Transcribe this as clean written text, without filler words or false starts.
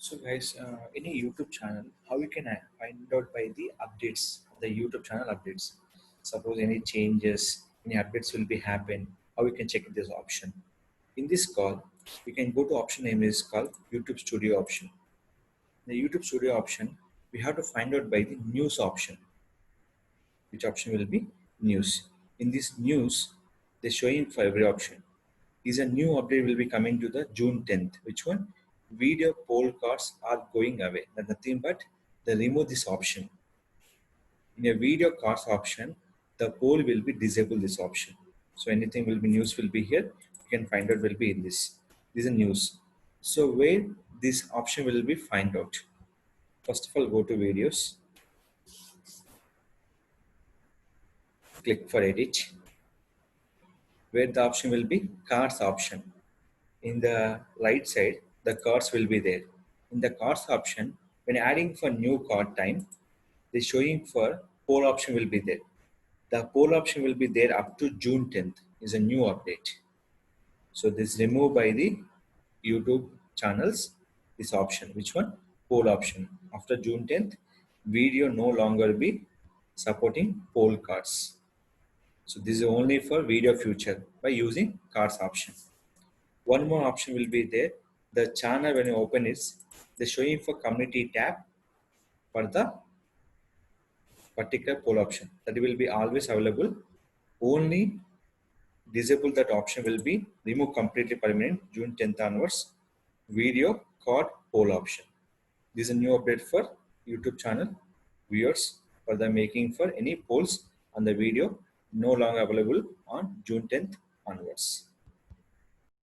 So guys, in a YouTube channel, how you can find out by the updates, the YouTube channel updates. Suppose any changes, any updates will be happen, how you can check this option. In this call, we can go to option name is called YouTube Studio option. The YouTube Studio option, we have to find out by the news option. Which option will be news? In this news, they're showing for every option. Is a new update will be coming to the June 10th. Which one? Video poll cards are going away. That's nothing but they remove this option. In a video cards option, the poll will be disabled this option. So anything will be news will be here. You can find out will be in this. This is news. So where this option will be find out. First of all, go to videos, click for edit, where the option will be cards option. In the right side, the cards will be there. In the cards option, when adding for new card time, the showing for poll option will be there. The poll option will be there up to June 10th is a new update. So this removed by the YouTube channels, this option. Which one? Poll option. After June 10th, video no longer be supporting poll cards. So this is only for video future by using cards option. One more option will be there. The channel when you open it, the showing for community tab for the particular poll option. That will be always available. Only disable that option will be remove completely permanent June 10th onwards. Video card poll option. This is a new update for YouTube channel viewers for the making for any polls on the video no longer available on June 10th onwards.